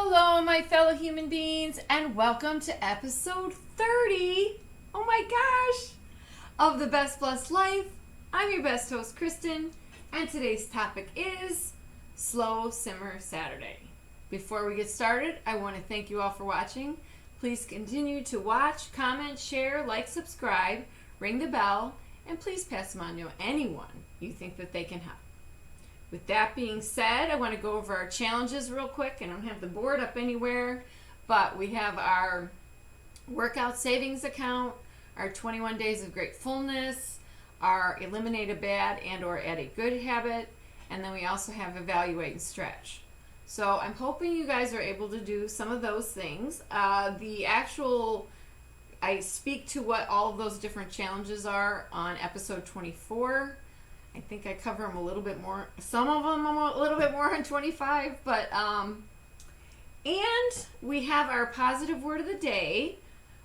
Hello, my fellow human beings, and welcome to episode 30, oh my gosh, of The Best Blessed Life. I'm your best host, Kristen, and today's topic is Slow Simmer Saturday. Before we get started, I want to thank you all for watching. Please continue to watch, comment, share, like, subscribe, ring the bell, and please pass them on to anyone you think that they can help. With that being said, I want to go over our challenges real quick. I don't have the board up anywhere, but we have our workout savings account, our 21 days of gratefulness, our eliminate a bad and or add a good habit, and then we also have evaluate and stretch. So I'm hoping you guys are able to do some of those things. I speak to what all of those different challenges are on episode 24. I think I cover them a little bit more. Some of them a little bit more on 25, but and we have our positive word of the day,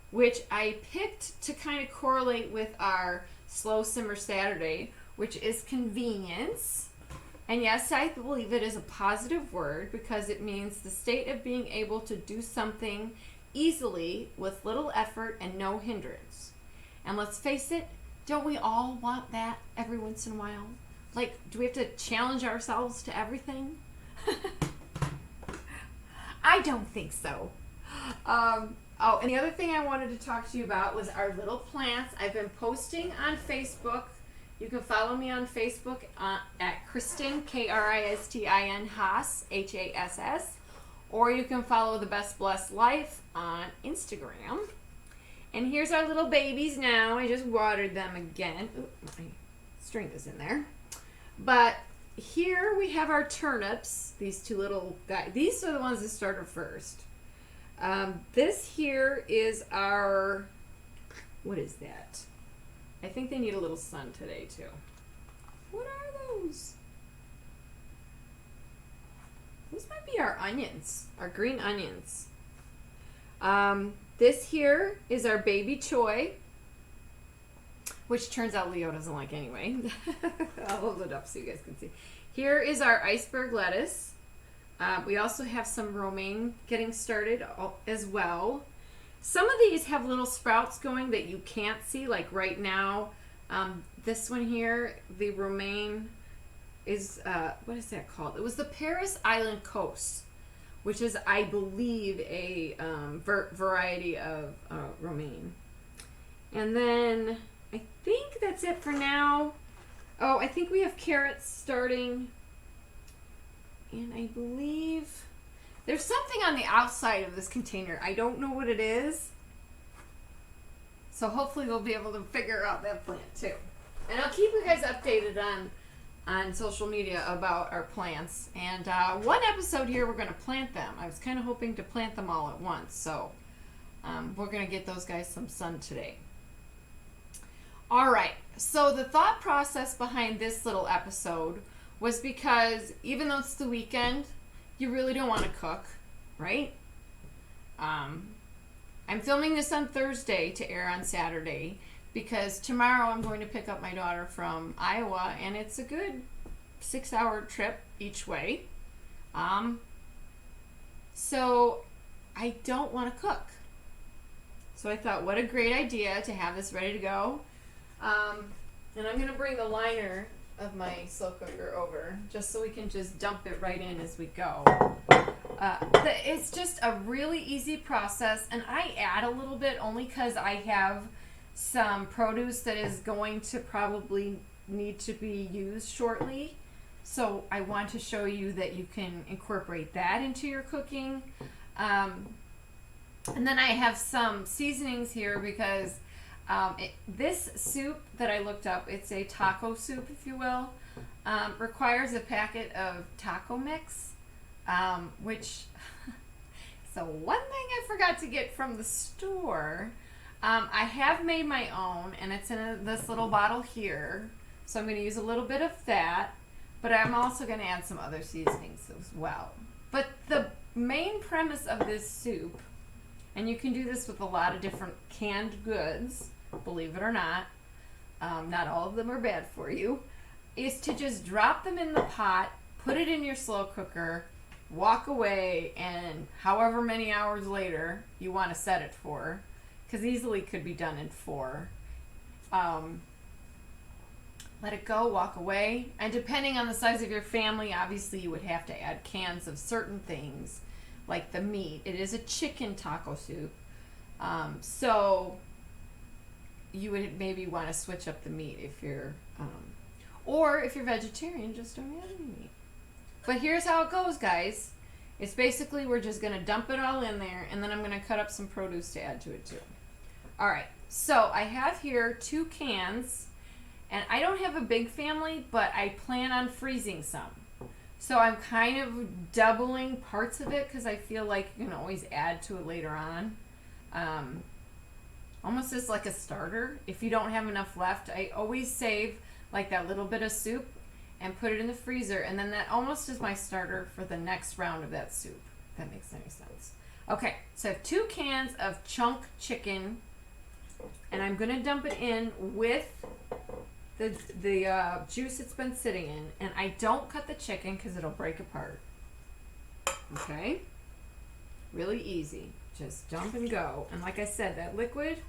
which I picked to kind of correlate with our Slow Simmer Saturday, which is convenience. And yes, I believe it is a positive word because it means the state of being able to do something easily with little effort and no hindrance. And let's face it, don't we all want that every once in a while? Like, do we have to challenge ourselves to everything? I don't think so. And the other thing I wanted to talk to you about was our little plants. I've been posting on Facebook. You can follow me on Facebook at Kristen, Kristin Hass, Hass, or you can follow The Best Blessed Life on Instagram. And here's our little babies now. I just watered them again. Ooh, my string is in there. But here we have our turnips. These two little guys. These are the ones that started first. This here is our, what is that? I think they need a little sun today too. What are those? Those might be our onions, our green onions. This here is our baby choy, which turns out Leo doesn't like anyway. I'll hold it up so you guys can see. Here is our iceberg lettuce. We also have some romaine getting started as well. Some of these have little sprouts going that you can't see, like right now. This one here, the romaine is, what is that called? It was the Paris Island Coast, which is, I believe, a variety of romaine. And then I think that's it for now. Oh, I think we have carrots starting. And I believe there's something on the outside of this container. I don't know what it is. So hopefully we'll be able to figure out that plant too. And I'll keep you guys updated on social media about our plants. And one episode here, we're going to plant them. I was kind of hoping to plant them all at once. So we're going to get those guys some sun today. All right. So the thought process behind this little episode was because even though it's the weekend, you really don't want to cook, right? I'm filming this on Thursday to air on Saturday because tomorrow I'm going to pick up my daughter from Iowa, and it's a good 6-hour trip each way. So I don't want to cook. So I thought, what a great idea to have this ready to go. And I'm going to bring the liner of my slow cooker over just so we can just dump it right in as we go. It's just a really easy process, and I add a little bit only because I have some produce that is going to probably need to be used shortly. So I want to show you that you can incorporate that into your cooking. And then I have some seasonings here because this soup that I looked up, it's a taco soup, if you will, requires a packet of taco mix, which so one thing I forgot to get from the store. I have made my own, and it's in this little bottle here, so I'm going to use a little bit of that, but I'm also going to add some other seasonings as well. But the main premise of this soup, and you can do this with a lot of different canned goods, believe it or not all of them are bad for you, is to just drop them in the pot, put it in your slow cooker, walk away, and however many hours later you want to set it for, because easily could be done in 4. Let it go, walk away, and depending on the size of your family, obviously you would have to add cans of certain things, like the meat. It is a chicken taco soup, so you would maybe want to switch up the meat if you're, or if you're vegetarian, just don't add any meat. But here's how it goes, guys. It's basically we're just going to dump it all in there, and then I'm going to cut up some produce to add to it too. All right, so I have here 2 cans, and I don't have a big family, but I plan on freezing some. So I'm kind of doubling parts of it because I feel like you can always add to it later on. Almost as like a starter. If you don't have enough left, I always save like that little bit of soup and put it in the freezer, and then that almost is my starter for the next round of that soup, if that makes any sense. Okay, so I have 2 cans of chunk chicken, and I'm going to dump it in with the juice it's been sitting in, and I don't cut the chicken because it'll break apart. Okay? Really easy. Just dump and go. And like I said, that liquid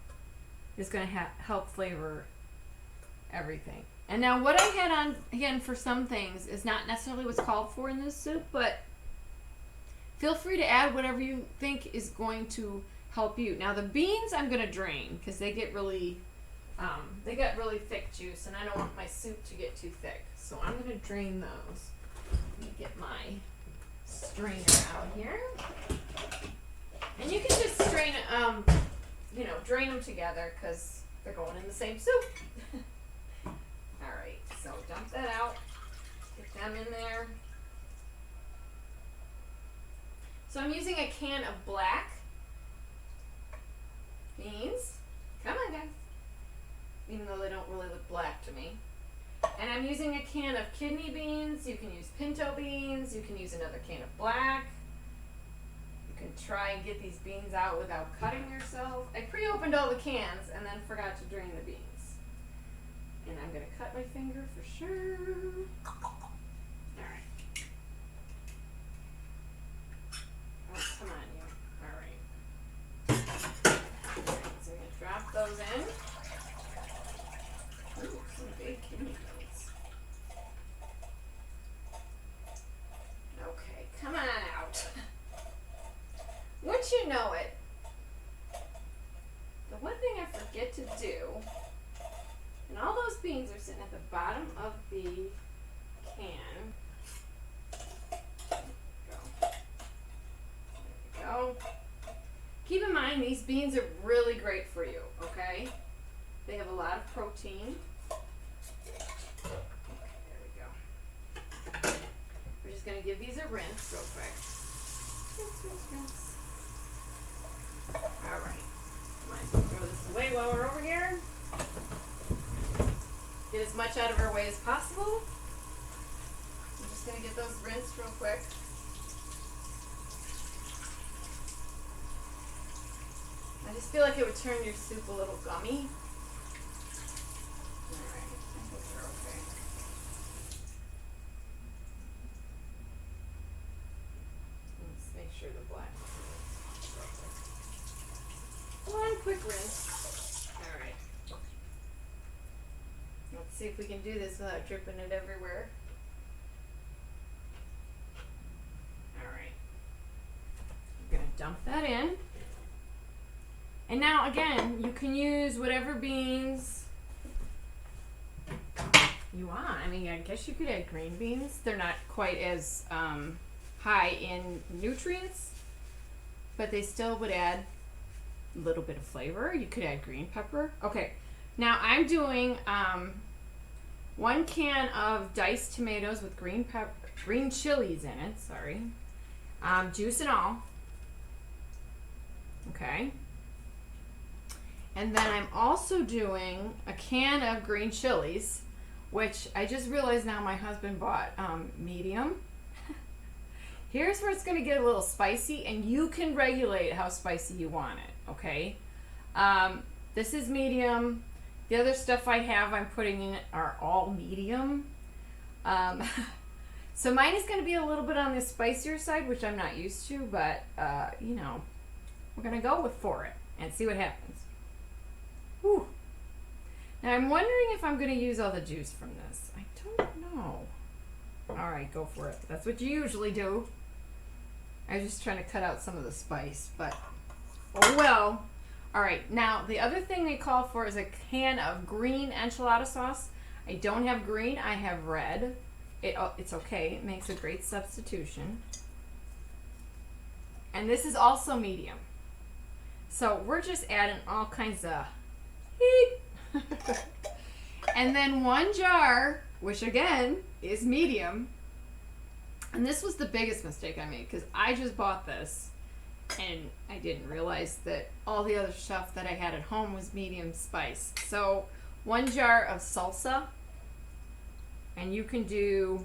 is going to help flavor everything. And now what I had on, again, for some things is not necessarily what's called for in this soup, but feel free to add whatever you think is going to help you. Now the beans I'm going to drain because they get really, they got really thick juice, and I don't want my soup to get too thick. So I'm going to drain those. Let me get my strainer out here. And you can just strain, drain them together because they're going in the same soup. Alright, so dump that out. Get them in there. So I'm using a can of black beans. Come on, guys. Even though they don't really look black to me. And I'm using a can of kidney beans. You can use pinto beans. You can use another can of black. You can try and get these beans out without cutting yourself. I pre-opened all the cans and then forgot to drain the beans. And I'm going to cut my finger for sure. Alright. Oh, come on, you. Alright. So I'm going to drop those in. Ooh, some big kidney beans. Okay, come on out. Once you know it, the one thing I forget to do, and all those beans are sitting at the bottom of the can. There we go. Keep in mind, these beans are really great for you, okay? They have a lot of protein. Okay, there we go. We're just going to give these a rinse real quick. Rinse. Alright. Might as well throw this away while we're over here. Get as much out of our way as possible. I'm just going to get those rinsed real quick. I just feel like it would turn your soup a little gummy. Alright, I think they're okay. Let's make sure the black is one quick rinse. Alright. Let's see if we can do this without dripping it everywhere. Alright. I'm going to dump that in. And now, again, you can use whatever beans you want. I mean, I guess you could add green beans. They're not quite as high in nutrients, but they still would add a little bit of flavor. You could add green pepper. Okay, now I'm doing 1 can of diced tomatoes with green chilies in it. Sorry, juice and all. Okay. And then I'm also doing a can of green chilies, which I just realized now my husband bought medium. Here's where it's going to get a little spicy, and you can regulate how spicy you want it, okay? This is medium. The other stuff I have I'm putting in are all medium. So mine is going to be a little bit on the spicier side, which I'm not used to, but, you know, we're going to go for it and see what happens. Whew. Now I'm wondering if I'm going to use all the juice from this. I don't know. All right, go for it. That's what you usually do. I was just trying to cut out some of the spice, but oh well. All right, now the other thing they call for is a can of green enchilada sauce. I don't have green, I have red. It's okay, it makes a great substitution. And this is also medium. So we're just adding all kinds of heat. And then 1 jar, which again is medium. And this was the biggest mistake I made because I just bought this and I didn't realize that all the other stuff that I had at home was medium spice. So 1 jar of salsa, and you can do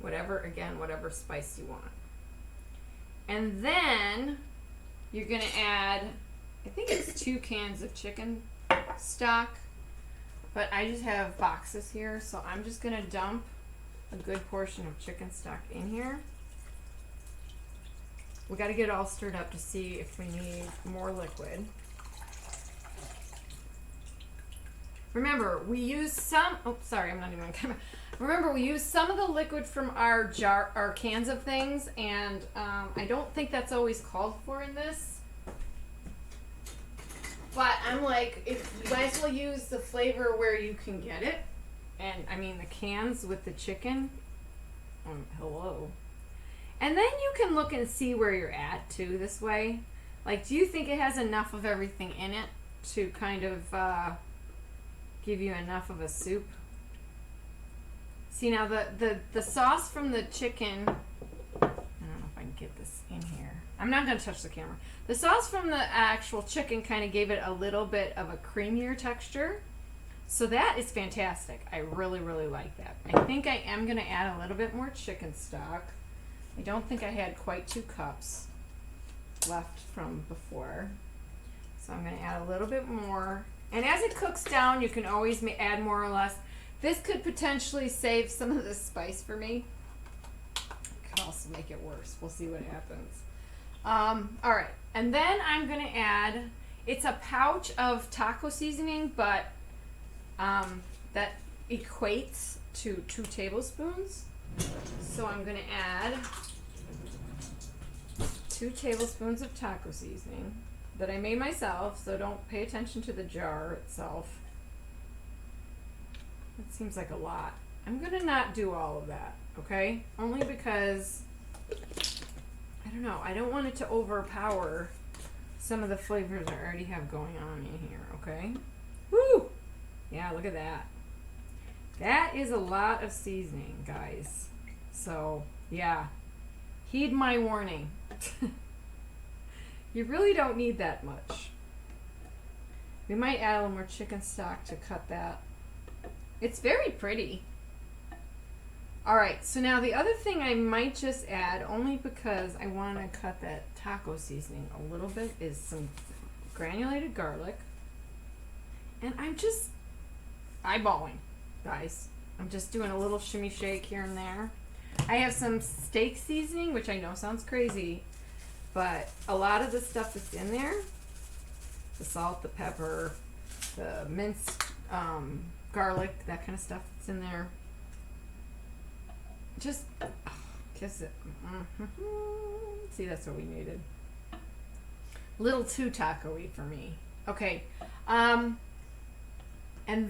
whatever spice you want. And then you're gonna add, I think it's 2 cans of chicken stock, but I just have boxes here, so I'm just gonna dump a good portion of chicken stock in here. We got to get it all stirred up to see if we need more liquid. Remember, we use some, oh, sorry, I'm not even on camera. Remember, we use some of the liquid from our cans of things, and I don't think that's always called for in this. But I'm like, if you might as well use the flavor where you can get it. And I mean, the cans with the chicken, hello. And then you can look and see where you're at too this way. Like, do you think it has enough of everything in it to kind of give you enough of a soup? See, now the sauce from the chicken, I don't know if I can get this in here. I'm not going to touch the camera. The sauce from the actual chicken kind of gave it a little bit of a creamier texture. So that is fantastic. I really, really like that. I think I am going to add a little bit more chicken stock. I don't think I had quite 2 cups left from before. So I'm going to add a little bit more. And as it cooks down, you can always add more or less. This could potentially save some of the spice for me. It could also make it worse. We'll see what happens. All right. And then I'm going to add, it's a pouch of taco seasoning, but that equates to 2 tablespoons. So I'm going to add 2 tablespoons of taco seasoning that I made myself, so don't pay attention to the jar itself. That seems like a lot. I'm going to not do all of that, okay? Only because, I don't know, I don't want it to overpower some of the flavors I already have going on in here, okay? Woo! Yeah, look at that. That is a lot of seasoning, guys. So, yeah. Heed my warning. You really don't need that much. We might add a little more chicken stock to cut that. It's very pretty. Alright, so now the other thing I might just add, only because I want to cut that taco seasoning a little bit, is some granulated garlic. And I'm just eyeballing, guys. I'm just doing a little shimmy shake here and there. I have some steak seasoning, which I know sounds crazy, but a lot of the stuff that's in there, the salt, the pepper, the minced garlic, that kind of stuff that's in there, just kiss it. See, that's what we needed. A little too taco-y for me. Okay. And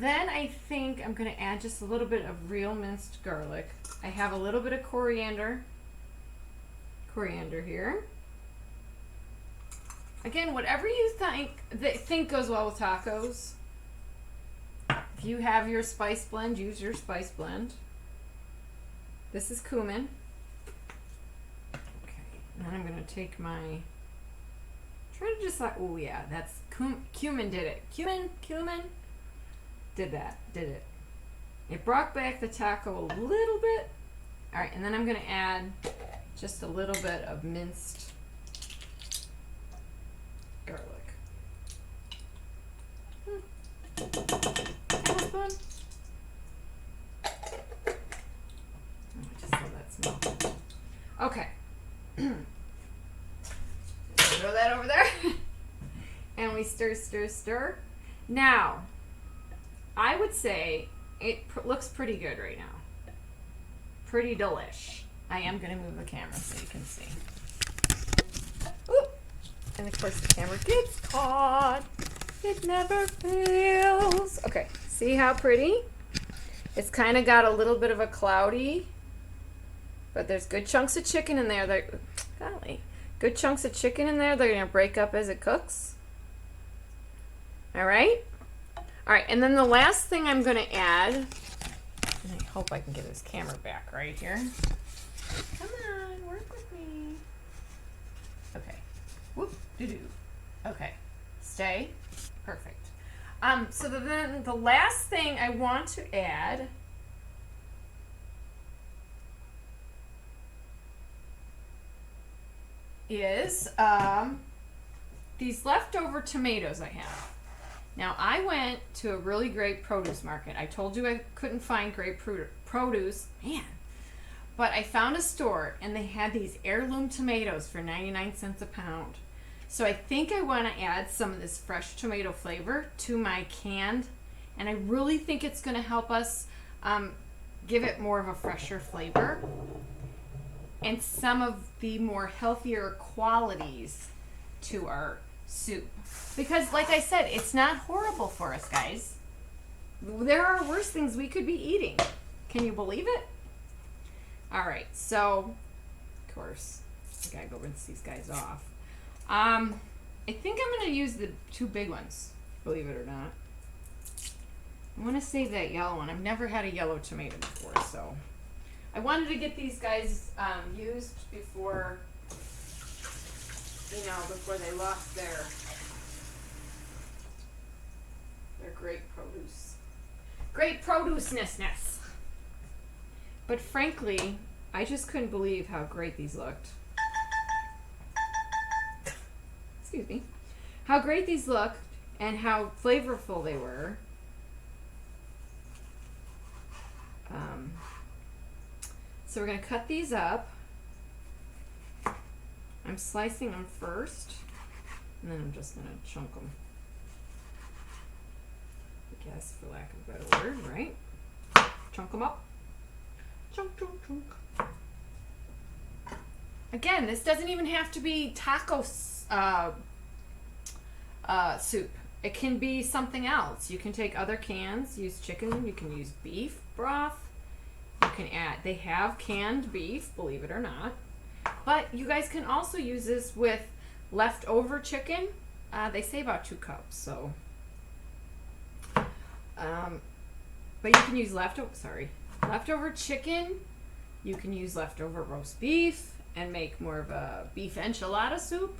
then I think I'm going to add just a little bit of real minced garlic. I have a little bit of coriander here. Again, whatever you think goes well with tacos. If you have your spice blend, use your spice blend. This is cumin. Okay, and then I'm going to take my, try to just like, oh yeah, that's cumin did it. Cumin did it. It brought back the taco a little bit. All right, and then I'm going to add just a little bit of minced garlic. Tablespoon. we stir, stir, stir. Now, I would say it looks pretty good right now. Pretty delish. I am going to move the camera so you can see. Ooh. And of course the camera gets caught. It never fails. Okay, see how pretty? It's kind of got a little bit of a cloudy, but there's good chunks of chicken in there. Golly, good chunks of chicken in there. They're going to break up as it cooks. All right? All right, and then the last thing I'm going to add, and I hope I can get this camera back right here. Come on, work with me. Okay. Whoop, doo-doo. Okay. Stay. Perfect. So then the last thing I want to add is these leftover tomatoes I have. Now, I went to a really great produce market. I told you I couldn't find great produce. Man. But I found a store, and they had these heirloom tomatoes for 99 cents a pound. So I think I want to add some of this fresh tomato flavor to my canned, and I really think it's going to help us give it more of a fresher flavor and some of the more healthier qualities to our soup. Because like I said, it's not horrible for us, guys. There are worse things we could be eating. Can you believe it? All right, so of course I gotta go rinse these guys off. I think I'm gonna use the two big ones, believe it or not. I want to save that yellow one. I've never had a yellow tomato before, so I wanted to get these guys used before, before they lost their great produce. Great produce-ness. But frankly, I just couldn't believe how great these looked. Excuse me. How great these looked and how flavorful they were. So we're going to cut these up. I'm slicing them first, and then I'm just going to chunk them. I guess, for lack of a better word, right? Chunk them up. Chunk, chunk, chunk. Again, this doesn't even have to be taco soup. It can be something else. You can take other cans, use chicken, you can use beef broth. You can add, they have canned beef, believe it or not. But you guys can also use this with leftover chicken. They say about 2 cups, so. But you can use leftover chicken. You can use leftover roast beef and make more of a beef enchilada soup.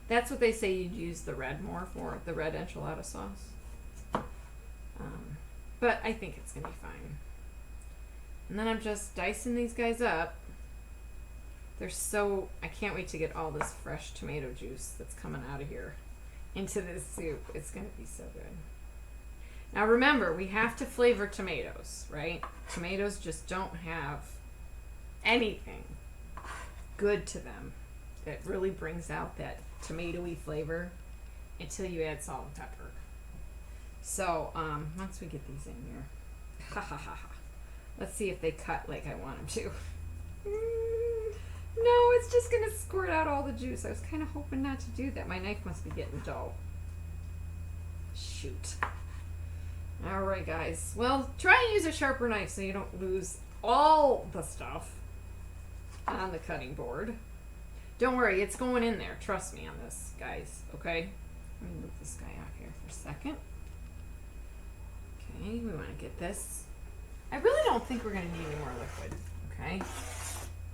That's what they say you'd use the red more for, the red enchilada sauce. But I think it's going to be fine. And then I'm just dicing these guys up. They're so, I can't wait to get all this fresh tomato juice that's coming out of here into this soup. It's going to be so good. Now remember, we have to flavor tomatoes, right? Tomatoes just don't have anything good to them that really brings out that tomatoey flavor until you add salt and pepper. So once we get these in here, let's see if they cut like I want them to. No, it's just going to squirt out all the juice. I was kind of hoping not to do that. My knife must be getting dull. Shoot. All right, guys. Well, try and use a sharper knife so you don't lose all the stuff on the cutting board. Don't worry, it's going in there. Trust me on this, guys. Okay? Let me move this guy out here for a second. Okay, we want to get this. I really don't think we're going to need any more liquid. Okay?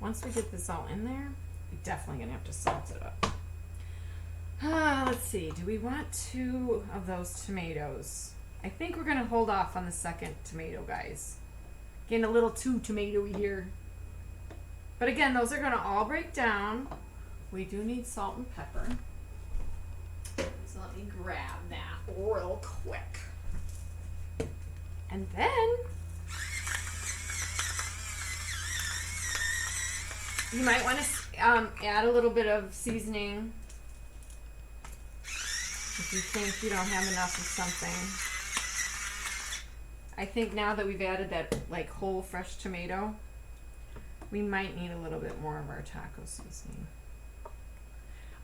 Once we get this all in there, we're definitely going to have to salt it up. Let's see. Do we want 2 of those tomatoes? I think we're going to hold off on the second tomato, guys. Getting a little too tomatoey here. But again, those are going to all break down. We do need salt and pepper. So let me grab that real quick. And then you might want to add a little bit of seasoning If you think you don't have enough of something. I think now that we've added that like whole fresh tomato, we might need a little bit more of our taco seasoning.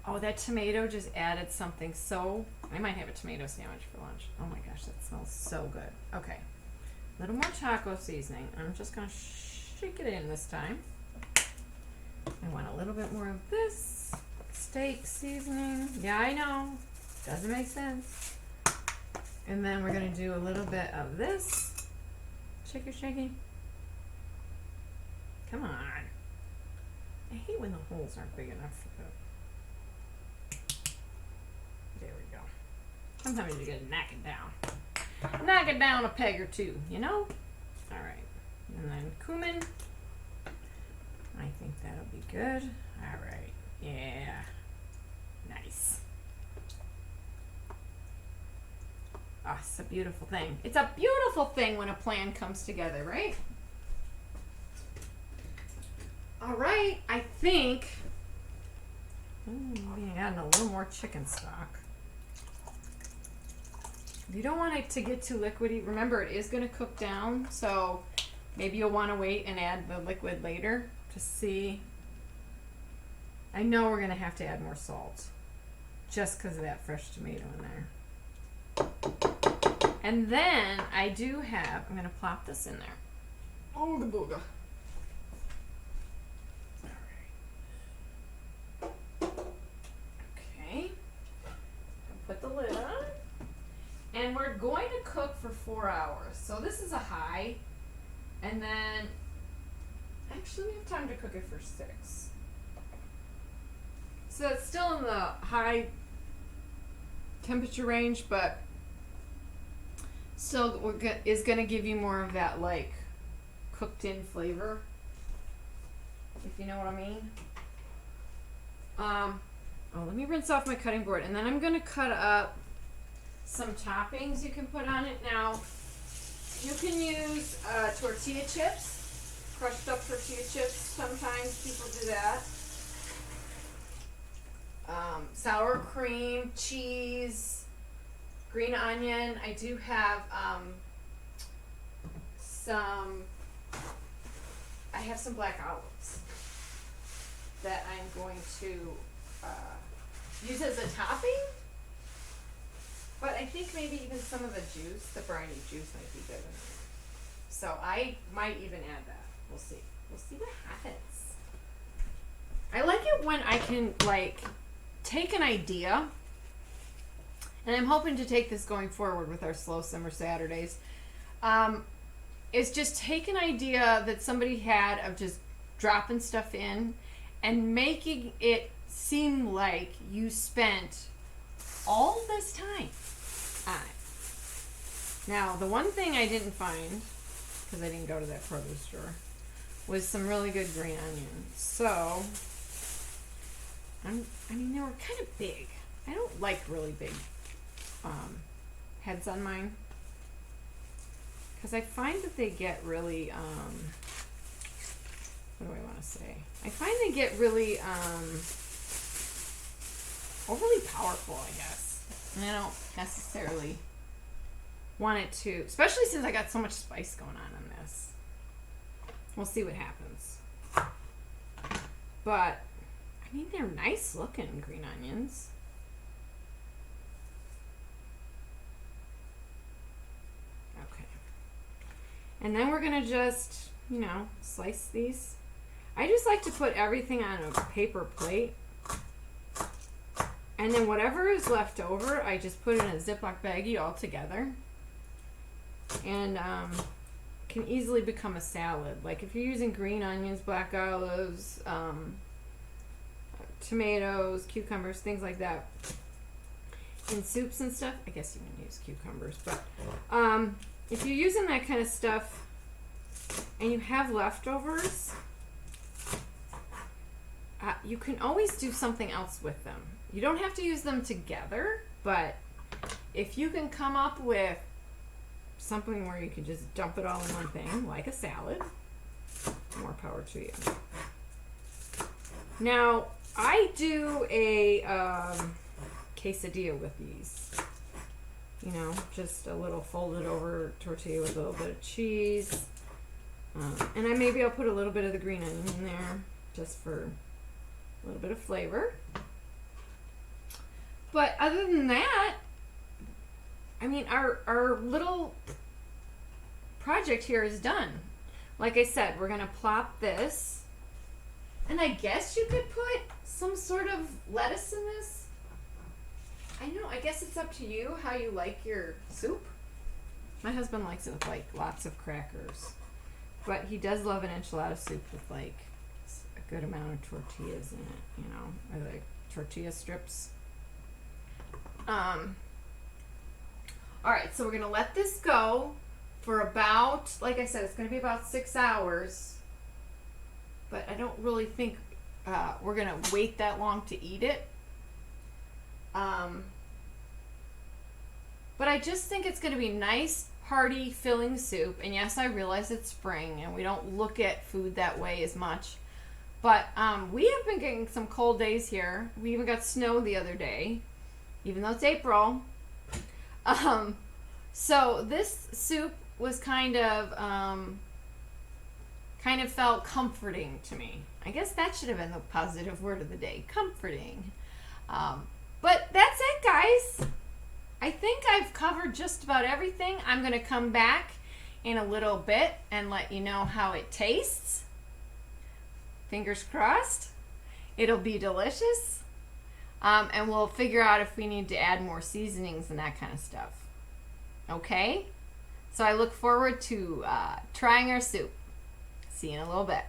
Oh, that tomato just added something so... I might have a tomato sandwich for lunch. Oh my gosh, that smells so good. Okay, a little more taco seasoning. I'm just going to shake it in this time. I want a little bit more of this steak seasoning. Yeah, I know. Doesn't make sense. And then we're going to do a little bit of this. Shaky. Come on. I hate when the holes aren't big enough for the... There we go. Sometimes you gotta knock it down. Knock it down a peg or two, you know? Alright. And then cumin. I think that'll be good. Alright. Yeah. Nice. Oh, it's a beautiful thing. It's a beautiful thing when a plan comes together, right? Alright, I think maybe adding a little more chicken stock. You don't want it to get too liquidy. Remember, it is going to cook down, so maybe you'll want to wait and add the liquid later to see. I know we're going to have to add more salt just because of that fresh tomato in there. And then I do have, I'm going to plop this in there. Ooga booga. Okay. Put the lid on. And we're going to cook for 4 hours. So this is a high. And then, actually we have time to cook it for 6. So it's still in the high temperature range, but still is going to give you more of that like cooked in flavor, if you know what I mean. Oh, let me rinse off my cutting board, and then I'm going to cut up some toppings you can put on it. Now, you can use tortilla chips, crushed up tortilla chips. Sometimes people do that. Sour cream, cheese, green onion. I do have I have some black olives that I'm going to use as a topping. But I think maybe even some of the juice, the briny juice, might be good in there. So I might even add that. We'll see. We'll see what happens. I like it when I can like take an idea, and I'm hoping to take this going forward with our slow simmer Saturdays. Is just take an idea that somebody had of just dropping stuff in and making it seem like you spent all this time on it. Now, the one thing I didn't find, because I didn't go to that produce store, was some really good green onions. So, I mean, they were kind of big. I don't like really big heads on mine, because I find that they get really, what do I want to say? I find they get really overly powerful, I guess. And I don't necessarily want it to, especially since I got so much spice going on in this. We'll see what happens. But, I mean, they're nice looking green onions. Okay. And then we're going to just, you know, slice these. I just like to put everything on a paper plate. And then whatever is left over, I just put in a Ziploc baggie all together. And can easily become a salad. Like if you're using green onions, black olives, tomatoes, cucumbers, things like that. In soups and stuff, I guess you can use cucumbers. But if you're using that kind of stuff and you have leftovers, you can always do something else with them. You don't have to use them together, but if you can come up with something where you can just dump it all in one thing, like a salad, more power to you. Now, I do a quesadilla with these. You know, just a little folded over tortilla with a little bit of cheese. And maybe I'll put a little bit of the green onion in there just for a little bit of flavor. But other than that, I mean, our little project here is done. Like I said, we're going to plop this. And I guess you could put some sort of lettuce in this. I know, I guess it's up to you how you like your soup. My husband likes it with like lots of crackers. But he does love an enchilada soup with like a good amount of tortillas in it, you know, or like tortilla strips. Alright, so we're going to let this go for about, like I said, it's going to be about 6 hours. But I don't really think we're going to wait that long to eat it. But I just think it's going to be nice, hearty, filling soup. And yes, I realize it's spring and we don't look at food that way as much. But we have been getting some cold days here. We even got snow the other day, even though it's April. So this soup was kind of felt comforting to me. I guess that should have been the positive word of the day, comforting. But that's it, guys. I think I've covered just about everything. I'm going to come back in a little bit and let you know how it tastes. Fingers crossed. It'll be delicious. And we'll figure out if we need to add more seasonings and that kind of stuff. Okay? So I look forward to trying our soup. See you in a little bit.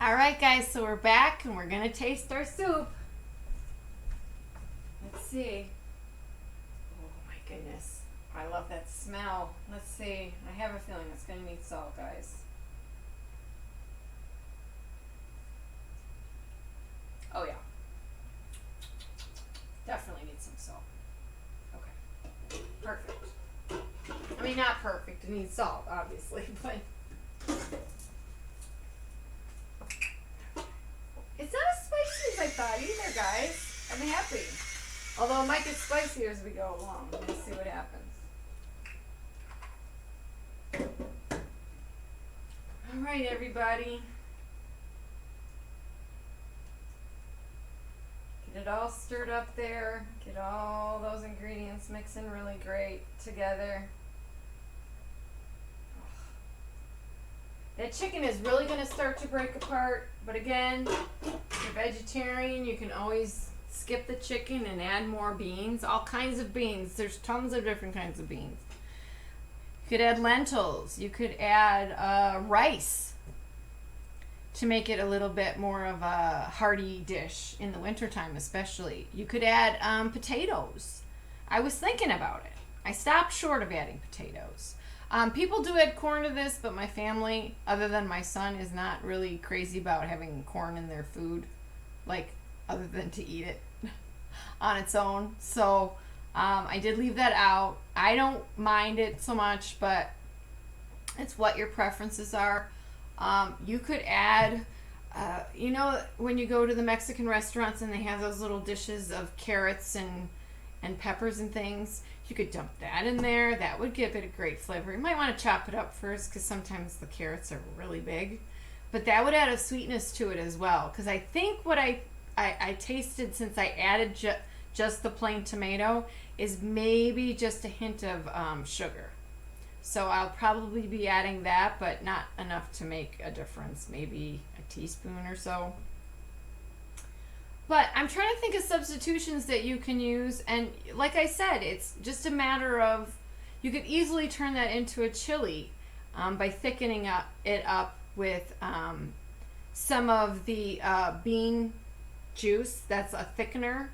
All right, guys, so we're back and we're going to taste our soup. Let's see. Oh my goodness. I love that smell. Let's see. I have a feeling it's going to need salt, guys. Oh yeah. Definitely need some salt. Okay. Perfect. I mean, not perfect. It needs salt, obviously, but it's not as spicy as I thought either, guys. I'm happy. Although it might get spicier as we go along. Let's see what happens. All right, everybody. Get it all stirred up there. Get all those ingredients mixing really great together. That chicken is really going to start to break apart. But again, if you're vegetarian, you can always skip the chicken and add more beans. All kinds of beans. There's tons of different kinds of beans. You could add lentils. You could add rice to make it a little bit more of a hearty dish in the wintertime especially. You could add potatoes. I was thinking about it. I stopped short of adding potatoes. People do add corn to this, but my family, other than my son, is not really crazy about having corn in their food, like other than to eat it on its own. So I did leave that out. I don't mind it so much, but it's what your preferences are. You could add, you know, when you go to the Mexican restaurants and they have those little dishes of carrots and peppers and things, you could dump that in there. That would give it a great flavor. You might want to chop it up first because sometimes the carrots are really big. But that would add a sweetness to it as well. Because I think what I tasted since I added just the plain tomato is maybe just a hint of sugar. So I'll probably be adding that, but not enough to make a difference. Maybe a teaspoon or so. But I'm trying to think of substitutions that you can use. And like I said, it's just a matter of, you could easily turn that into a chili by thickening it up with some of the bean juice. That's a thickener.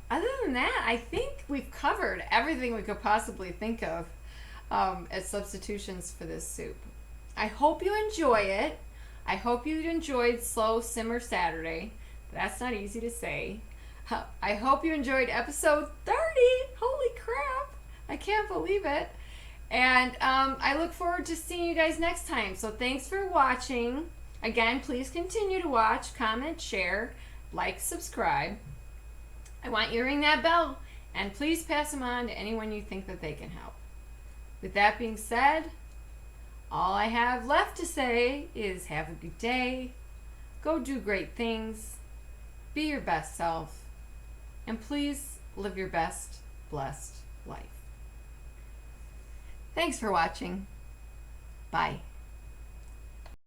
Other than that, I think we've covered everything we could possibly think of as substitutions for this soup. I hope you enjoy it. I hope you enjoyed Slow Simmer Saturday. That's not easy to say. I hope you enjoyed episode 30. Holy crap. I can't believe it. And I look forward to seeing you guys next time. So thanks for watching. Again, please continue to watch, comment, share, like, subscribe. I want you to ring that bell, and please pass them on to anyone you think that they can help. With that being said, all I have left to say is have a good day, go do great things, be your best self, and please live your best, blessed life. Thanks for watching. Bye.